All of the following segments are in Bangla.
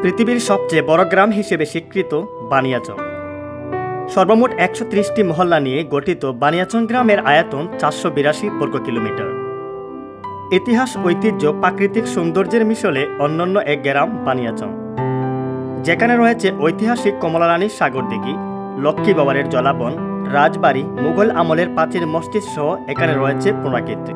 পৃথিবীর সবচেয়ে বড় গ্রাম হিসেবে স্বীকৃত বানিয়াচং। সর্বমোট ১৩০টি মহল্লা নিয়ে গঠিত বানিয়াচং গ্রামের আয়তন ৪৮২ বর্গ কিলোমিটার। ইতিহাস, ঐতিহ্য, প্রাকৃতিক সৌন্দর্যের মিশলে অনন্য এক গ্রাম বানিয়াচং, যেখানে রয়েছে ঐতিহাসিক কমলারানীর সাগর দিঘি, লক্ষ্মী বাবারের জলাবন, রাজবাড়ি, মুঘল আমলের প্রাচীর মসজিদ সহ এখানে রয়েছে পুরাকীর্তি।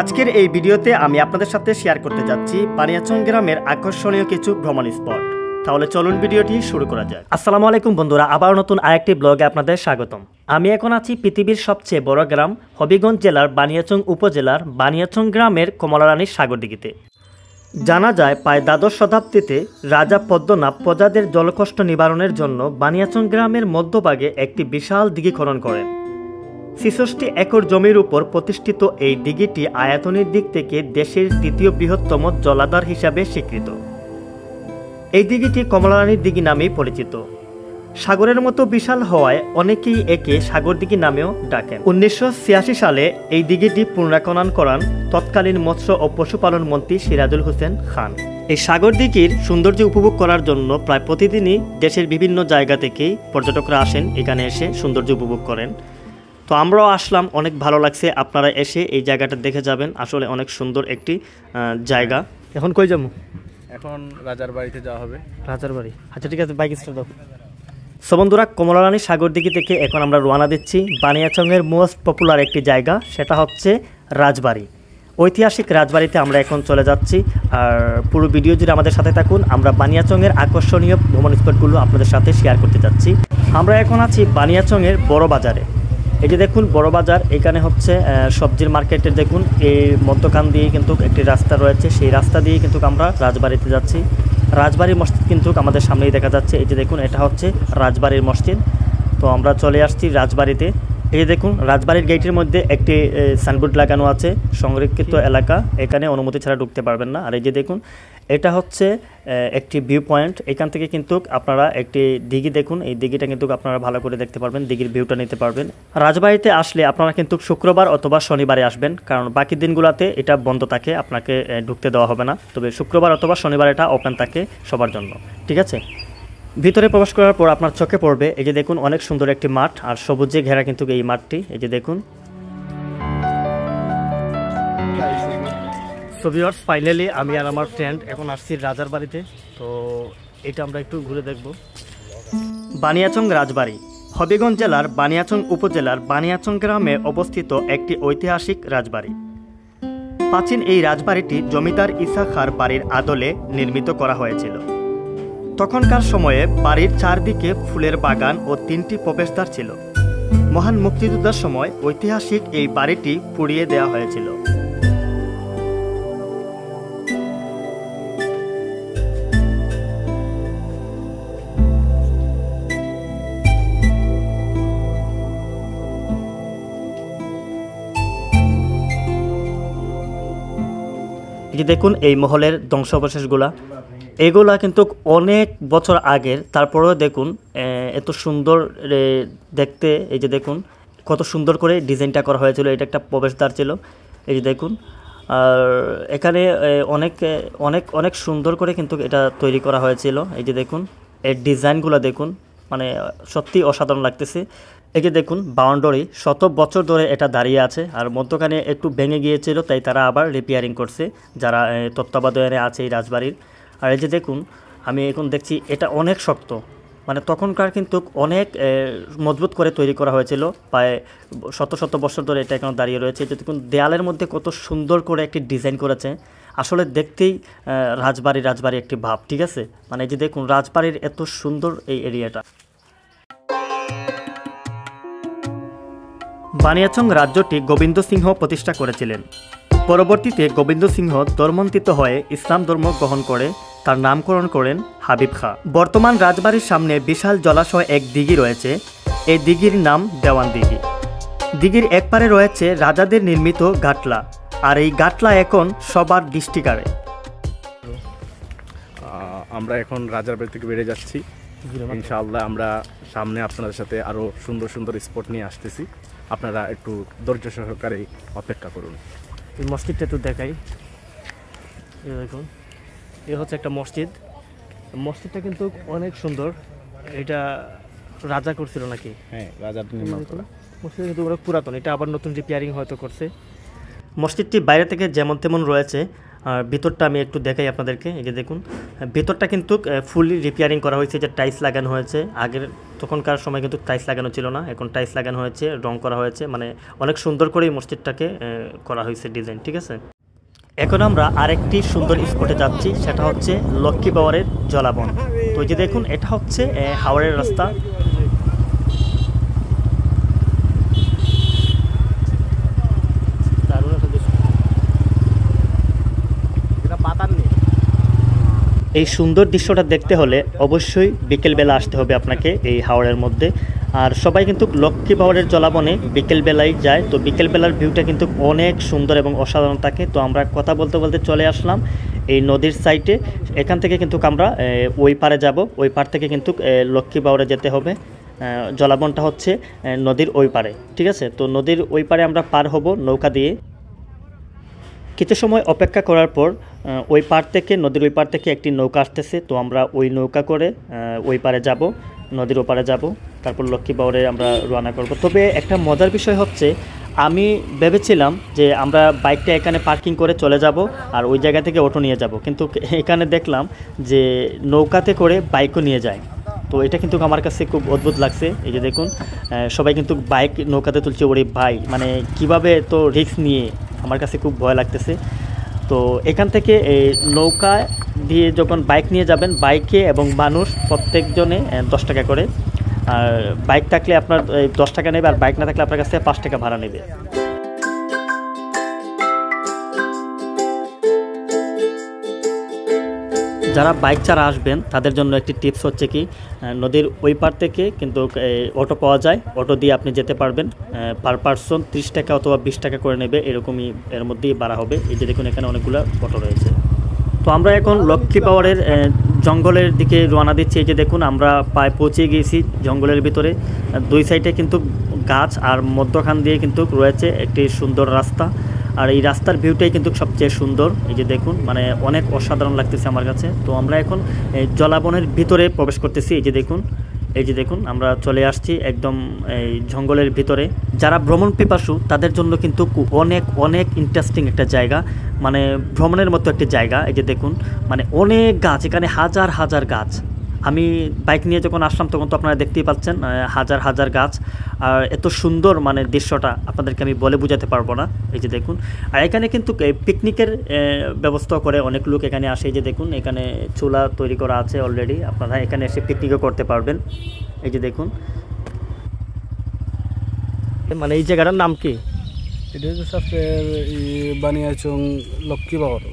আজকের এই ভিডিওতে আমি আপনাদের সাথে শেয়ার করতে যাচ্ছি বানিয়াচং গ্রামের আকর্ষণীয় কিছু ভ্রমণ স্পট। তাহলে চলুন ভিডিওটি শুরু করা যাক। আসসালামু আলাইকুম বন্ধুরা, আবার নতুন আরেকটি ব্লগে আপনাদের স্বাগতম। আমি এখন আছি পৃথিবীর সবচেয়ে বড় গ্রাম হবিগঞ্জ জেলার বানিয়াচং উপজেলার বানিয়াচং গ্রামের কমলারানীর সাগর দিঘিতে। জানা যায় প্রায় দ্বাদশ শতাব্দীতে রাজা পদ্মনাভ প্রজাদের জলকষ্ট নিবারণের জন্য বানিয়াচং গ্রামের মধ্যভাগে একটি বিশাল দিঘি খনন করেন। ৬৬ একর জমির উপর প্রতিষ্ঠিত এই দিঘিটি আয়তনের দিক থেকে দেশের তৃতীয় বৃহত্তম জলাধার হিসাবে স্বীকৃত। এই দিঘিটি কমলারানীর দিঘি নামেই পরিচিত। সাগরের মতো বিশাল হওয়ায় অনেকেই একে সাগর দিঘি নামেও ডাকেন। ১৯৮৬ সালে এই দিঘিটি পুনর্খনন করান তৎকালীন মৎস্য ও পশুপালন মন্ত্রী সিরাজুল হোসেন খান। এই সাগর দিঘির সৌন্দর্য উপভোগ করার জন্য প্রায় প্রতিদিনই দেশের বিভিন্ন জায়গা থেকেই পর্যটকরা আসেন, এখানে এসে সৌন্দর্য উপভোগ করেন। তো আমরাও আসলাম, অনেক ভালো লাগছে। আপনারা এসে এই জায়গাটা দেখে যাবেন, আসলে অনেক সুন্দর একটি জায়গা। এখন কই যাবো? এখন রাজার বাড়িতে যাওয়া হবে। রাজার বাড়ি, আচ্ছা ঠিক আছে, বাইক স্টার্ট দাও। সো বন্ধুরা, কমলারানী সাগর দিঘি থেকে এখন আমরা রওনা দিচ্ছি বানিয়াচংয়ের মোস্ট পপুলার একটি জায়গা, সেটা হচ্ছে রাজবাড়ি। ঐতিহাসিক রাজবাড়িতে আমরা এখন চলে যাচ্ছি। আর পুরো ভিডিও জুড়ে আমাদের সাথে থাকুন, আমরা বানিয়াচংয়ের আকর্ষণীয় ভ্রমণ স্পটগুলো আপনাদের সাথে শেয়ার করতে যাচ্ছি। আমরা এখন আছি বানিয়াচংয়ের বড় বাজারে। এই যে দেখুন বড় বাজার, এখানে হচ্ছে সবজির মার্কেটের দেখুন এই মধ্যখান দিয়ে কিন্তু একটি রাস্তা রয়েছে, সেই রাস্তা দিয়ে কিন্তু আমরা রাজবাড়িতে যাচ্ছি। রাজবাড়ির মসজিদ কিন্তু আমাদের সামনেই দেখা যাচ্ছে। এই যে দেখুন এটা হচ্ছে রাজবাড়ির মসজিদ। তো আমরা চলে আসছি রাজবাড়িতে। এই যে দেখুন রাজবাড়ির গেটের মধ্যে একটি সাইনবোর্ড লাগানো আছে, সংরক্ষিত এলাকা, এখানে অনুমতি ছাড়া ঢুকতে পারবেন না। আর এই যে দেখুন এটা হচ্ছে একটি ভিউ পয়েন্ট, এখান থেকে কিন্তু আপনারা একটি দিঘি দেখুন, এই দিঘিটা কিন্তু আপনারা ভালো করে দেখতে পারবেন, দিঘির ভিউটা নিতে পারবেন। রাজবাড়িতে আসলে আপনারা কিন্তু শুক্রবার অথবা শনিবারে আসবেন, কারণ বাকি দিনগুলোতে এটা বন্ধ থাকে, আপনাকে ঢুকতে দেওয়া হবে না। তবে শুক্রবার অথবা শনিবার এটা ওপেন থাকে সবার জন্য, ঠিক আছে। ভিতরে প্রবেশ করার পর আপনার চোখে পড়বে এই যে দেখুন অনেক সুন্দর একটি মাঠ, আর সবুজে ঘেরা কিন্তু এই মাঠটি। এই যে দেখুন। সো ভিউয়ার্স, ফাইনালি আমি আর আমার ফ্রেন্ড এখন আসছি রাজার বাড়িতে। তো এটা আমরা একটু ঘুরে দেখব। বানিয়াচং রাজবাড়ি হবিগঞ্জ জেলার বানিয়াচং উপজেলার বানিয়াচং গ্রামে অবস্থিত একটি ঐতিহাসিক রাজবাড়ি। প্রাচীন এই রাজবাড়িটি জমিদার ইসা খাঁর বাড়ির আদলে নির্মিত করা হয়েছিল। তখনকার সময়ে বাড়ির চারদিকে ফুলের বাগান ও 3টি প্রবেশদ্বার ছিল। মহান মুক্তিযুদ্ধের সময় ঐতিহাসিক এই বাড়িটি পুড়িয়ে দেওয়া হয়েছিল। এই যে দেখুন এই মহলের ধ্বংসাবশেষগুলা, এগুলা কিন্তু অনেক বছর আগের, তারপরেও দেখুন এত সুন্দর দেখতে। এই যে দেখুন কত সুন্দর করে ডিজাইনটা করা হয়েছিল, এটা একটা প্রবেশদ্বার ছিল। এই যে দেখুন, আর এখানে অনেক অনেক অনেক সুন্দর করে কিন্তু এটা তৈরি করা হয়েছিল। এই যে দেখুন এর ডিজাইনগুলো দেখুন, মানে সত্যি অসাধারণ লাগতেছে। এই যে দেখুন বাউন্ডারি, শত বছর ধরে এটা দাঁড়িয়ে আছে, আর মধ্যখানে একটু ভেঙে গিয়েছিল, তাই তারা আবার রিপেয়ারিং করছে যারা তত্ত্বাবধানে আছে এই রাজবাড়ির। আর এই যে দেখুন আমি এখন দেখছি এটা অনেক শক্ত, মানে তখনকার কিন্তু অনেক মজবুত করে তৈরি করা হয়েছিল, প্রায় শত শত বছর ধরে এটা এখন দাঁড়িয়ে রয়েছে। যে দেখুন দেয়ালের মধ্যে কত সুন্দর করে একটি ডিজাইন করেছে, আসলে দেখতেই রাজবাড়ি একটি ভাব, ঠিক আছে। মানে এই যে দেখুন রাজবাড়ির এত সুন্দর এই এরিয়াটা। বানিয়াচং রাজ্যটি গোবিন্দ সিংহ প্রতিষ্ঠা করেছিলেন। পরবর্তীতে গোবিন্দ সিংহ ধর্মান্তরিত হয়ে ইসলাম ধর্ম গ্রহণ করে তার নামকরণ করেন হাবিব খাঁ। বর্তমান রাজবাড়ির সামনে বিশাল জলাশয় এক দিঘি রয়েছে, এই দিঘির নাম দেওয়ান দিঘি। দিঘির একপারে রয়েছে রাজাদের নির্মিত গাটলা, আর এই গাটলা এখন সবার দৃষ্টি কাড়ে। আমরা এখন রাজার বাড়ি থেকে বেরিয়ে যাচ্ছি, ইনশাআল্লাহ আমরা সামনে আপনাদের সাথে আরও সুন্দর সুন্দর স্পট নিয়ে আসতেছি, আপনারা একটু ধৈর্য সহকারে অপেক্ষা করুন। এই মসজিদটা একটু দেখাই, দেখুন এ হচ্ছে একটা মসজিদ, মসজিদটা কিন্তু অনেক সুন্দর। এটা রাজা করছিল নাকি? হ্যাঁ, রাজার নির্মাণ করা। মসজিদটা কিন্তু অনেক পুরাতন, এটা আবার নতুন রিপেয়ারিং হয়তো করছে। মসজিদটি বাইরে থেকে যেমন তেমন রয়েছে, আর ভিতরটা আমি একটু দেখাই আপনাদেরকে। এই যে দেখুন, ভিতরটা কিন্তু ফুলি রিপেয়ারিং করা হয়েছে, যে টাইলস লাগানো হয়েছে। আগের তখনকার সময় কিন্তু টাইলস লাগানো ছিল না, এখন টাইলস লাগানো হয়েছে, রং করা হয়েছে, মানে অনেক সুন্দর করে এই মসজিদটাকে করা হয়েছে ডিজাইন, ঠিক আছে। এখন আমরা আরেকটি সুন্দর স্পটে যাচ্ছি, সেটা হচ্ছে লক্ষ্মী বাওয়ারের জলাবন। তো এই যে দেখুন, এটা হচ্ছে হাওড়ের রাস্তা। এই সুন্দর দৃশ্যটা দেখতে হলে অবশ্যই বিকেলবেলা আসতে হবে আপনাকে এই হাওড়ের মধ্যে। আর সবাই কিন্তু লক্ষ্মী বাওয়ারের জলাবনে বিকেলবেলায় যায়। তো বিকেলবেলার ভিউটা কিন্তু অনেক সুন্দর এবং অসাধারণ থাকে। তো আমরা কথা বলতে বলতে চলে আসলাম এই নদীর সাইডে। এখান থেকে কিন্তু আমরা ওই পারে যাব, ওই পার থেকে কিন্তু লক্ষ্মী বাওয়ারে যেতে হবে। জলাবনটা হচ্ছে নদীর ওই পারে, ঠিক আছে। তো নদীর ওই পারে আমরা পার হব নৌকা দিয়ে। কিছু সময় অপেক্ষা করার পর ওই পার থেকে, নদীর ওই পার থেকে একটি নৌকা আসতেছে। তো আমরা ওই নৌকা করে ওই পারে যাব, নদীর ওপারে যাব, তারপর লক্ষ্মী বাওয়ারে আমরা রওনা করব। তবে একটা মজার বিষয় হচ্ছে, আমি ভেবেছিলাম যে আমরা বাইকটা এখানে পার্কিং করে চলে যাব আর ওই জায়গা থেকে অটো নিয়ে যাব, কিন্তু এখানে দেখলাম যে নৌকাতে করে বাইকও নিয়ে যায়। তো এটা কিন্তু আমার কাছে খুব অদ্ভুত লাগছে। এই যে দেখুন, সবাই কিন্তু বাইক নৌকাতে তুলছে। ওরে ভাই, মানে কিভাবে তো রিস্ক নিয়ে, আমার কাছে খুব ভয় লাগতেছে। তো এখান থেকে এই নৌকা দিয়ে যখন বাইক নিয়ে যাবেন, বাইকে এবং মানুষ প্রত্যেকজনে 10 টাকা করে। আর বাইক থাকলে আপনার 10 টাকা নেবে, আর বাইক না থাকলে আপনার কাছ থেকে 5 টাকা ভাড়া নেবে। যারা বাইক ছাড়া আসবেন তাদের জন্য একটি টিপস হচ্ছে কি, নদীর ওই পার থেকে কিন্তু অটো পাওয়া যায়, অটো দিয়ে আপনি যেতে পারবেন। পার পারসন 30 টাকা অথবা 20 টাকা করে নেবে, এরকমই এর মধ্যেই ভাড়া হবে। এই যে দেখুন, এখানে অনেকগুলো অটো রয়েছে। তো আমরা এখন লক্ষ্মী বাওয়ারের জঙ্গলের দিকে রওনা দিচ্ছি। এই যে দেখুন, আমরা প্রায় পৌঁছে গিয়েছি জঙ্গলের ভিতরে। দুই সাইডে কিন্তু গাছ, আর মধ্যখান দিয়ে কিন্তু রয়েছে একটি সুন্দর রাস্তা। আর এই রাস্তার ভিউটাই কিন্তু সবচেয়ে সুন্দর। এই যে দেখুন, মানে অনেক অসাধারণ লাগতেছে আমার কাছে। তো আমরা এখন জলাবনের ভিতরে প্রবেশ করতেছি। এই যে দেখুন আমরা চলে আসছি একদম এই জঙ্গলের ভিতরে। যারা ভ্রমণ পিপাসু তাদের জন্য কিন্তু অনেক অনেক ইন্টারেস্টিং একটা জায়গা, মানে ভ্রমণের মতো একটা জায়গা। এই যে দেখুন, মানে অনেক গাছ, এখানে হাজার হাজার গাছ। আমি বাইক নিয়ে যখন আসলাম তখন তো আপনারা দেখতেই পাচ্ছেন হাজার হাজার গাছ। আর এত সুন্দর মানে দৃশ্যটা আপনাদেরকে আমি বলে বোঝাতে পারবো না। এই যে দেখুন, আর এখানে কিন্তু পিকনিকের ব্যবস্থা করে অনেক লোক এখানে আসে। এই যে দেখুন, এখানে চুলা তৈরি করা আছে অলরেডি, আপনারা এখানে এসে পিকনিকও করতে পারবেন। এই যে দেখুন, মানে এই জায়গাটার নাম কি? এটা হচ্ছে আপনার বানিয়াচং লক্ষ্মী বাওয়ার,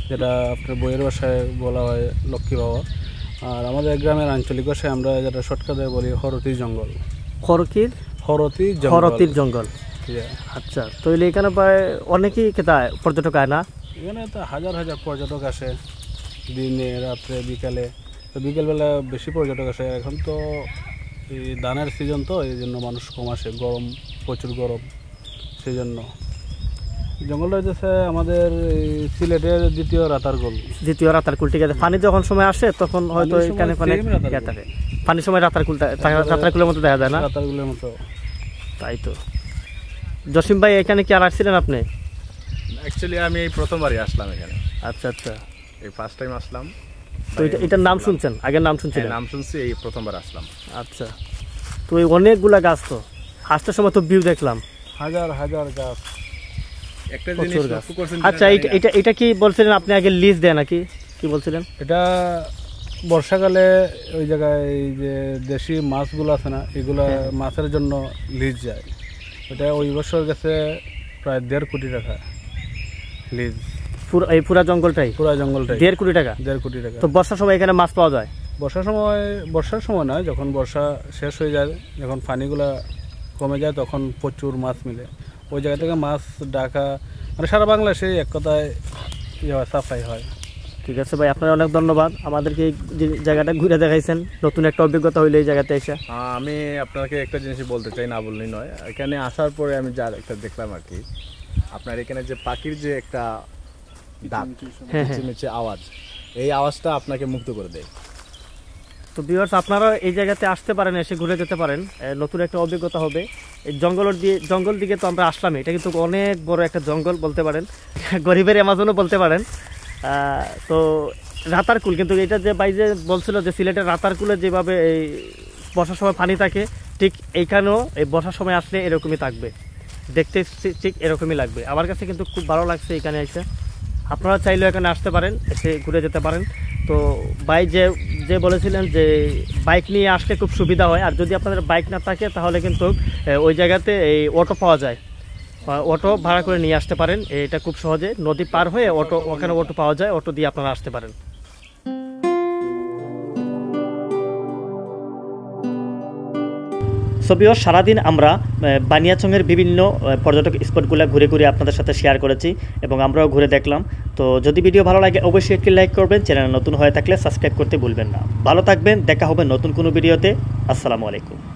যেটা আপনার বইয়ের ভাষায় বলা হয় লক্ষ্মী বাওয়ার। আর আমাদের গ্রামের আঞ্চলিক ভাষায় আমরা যেটা শর্টকাটে বলি হরতির জঙ্গল। হরতির জঙ্গল। আচ্ছা, তো এখানে প্রায় অনেকেই পর্যটক আয় না? এখানে তো হাজার হাজার পর্যটক আসে দিনে, রাত্রে, বিকালে। তো বিকেলবেলা বেশি পর্যটক আসে। এখন তো এই ধানের সিজন, তো এই জন্য মানুষ কম আসে, গরম, প্রচুর গরম, সেই জন্য। জঙ্গলটা হচ্ছে আমাদের সিলেটের দ্বিতীয় রাতারকুল। ঠিক আছে। পানি যখন সময় আসে তখন হয়তো এখানে থাকে, পানির সময় রাতারকুলের মতো দেখা যায় না? রাতারকুলের মতো। তাই তো। জসিম ভাই, এখানে কি আর আসছিলেন আপনি? অ্যাকচুয়ালি আমি এই প্রথমবারই আসলাম এখানে। আচ্ছা আচ্ছা, এই ফার্স্ট টাইম আসলাম। তো এটার নাম শুনছেন? আগের নাম শুনছিলেন? নাম শুনছি, এই প্রথমবার আসলাম। আচ্ছা, তো এই অনেকগুলা গাছ, তো আসার সময় তো ভিউ দেখলাম হাজার হাজার গাছ। একটা জিনিস লক্ষ্য করছেন? আচ্ছা, এটা কি বলছিলেন আপনি আগে লিজ দেয় নাকি কি বলছিলেন? এটা বর্ষাকালে ওই জায়গায় এই যে দেশি মাছগুলো আছে না, এগুলা মাছের জন্য লিজ যায়। এটা ওই বছর গেছে প্রায় 1.5 কোটি টাকা লিজ। পুরা জঙ্গলটাই? পুরা জঙ্গলটাই 1.5 কোটি টাকা। 1.5 কোটি টাকা। তো বর্ষার সময় এখানে মাছ পাওয়া যায়? বর্ষার সময় নয়, যখন বর্ষা শেষ হয়ে যায়, যখন পানিগুলা কমে যায়, তখন প্রচুর মাছ মিলে। ওই জায়গা থেকে মাছ ডাকা, মানে সারা বাংলাদেশে এক কথায় সাফাই হয়। ঠিক আছে ভাই, আপনার অনেক ধন্যবাদ, আমাদেরকে এই জায়গাটা ঘুরে দেখাইছেন, নতুন একটা অভিজ্ঞতা হইলো এই জায়গাতে এসে। আমি আপনাকে একটা জিনিসই বলতে চাই, না বললেই নয়। এখানে আসার পরে আমি যা একটা দেখলাম আর কি, আপনার এখানে যে পাখির যে একটা ডাক, আওয়াজ, এই আওয়াজটা আপনাকে মুগ্ধ করে দেয়। তো ভিউয়ার্স আপনারা এই জায়গাতে আসতে পারেন, এসে ঘুরে যেতে পারেন, নতুন একটা অভিজ্ঞতা হবে। এই জঙ্গল দিকে তো আমরা আসলামই, এটা কিন্তু অনেক বড় একটা জঙ্গল বলতে পারেন, গরিবের অ্যামাজনও বলতে পারেন। তো রাতারকুল, কিন্তু এটা যে ভাই যে বলছিল যে সিলেটের রাতারকুলে যেভাবে এই বর্ষার সময় পানি থাকে, ঠিক এইখানেও এই বর্ষার সময় আসলে এরকমই থাকবে, দেখতে ঠিক এরকমই লাগবে। আমার কাছে কিন্তু খুব ভালো লাগছে এখানে এসে। আপনারা চাইলেও এখানে আসতে পারেন, এসে ঘুরে যেতে পারেন। তো ভাই যে বলেছিলেন যে বাইক নিয়ে আসলে খুব সুবিধা হয়, আর যদি আপনাদের বাইক না থাকে তাহলে কিন্তু ওই জায়গাতে এই অটো পাওয়া যায়, অটো ভাড়া করে নিয়ে আসতে পারেন। এটা খুব সহজে নদী পার হয়ে ওখানে অটো পাওয়া যায়, অটো দিয়ে আপনারা আসতে পারেন। সবিও সারাদিন আমরা বানিয়াচংয়ের বিভিন্ন পর্যটক স্পটগুলো ঘুরে ঘুরে আপনাদের সাথে শেয়ার করেছি এবং আমরাও ঘুরে দেখলাম। তো যদি ভিডিও ভালো লাগে অবশ্যই একটি লাইক করবেন, চ্যানেল নতুন হয়ে থাকলে সাবস্ক্রাইব করতে ভুলবেন না। ভালো থাকবেন, দেখা হবে নতুন কোনো ভিডিওতে। আসসালামু আলাইকুম।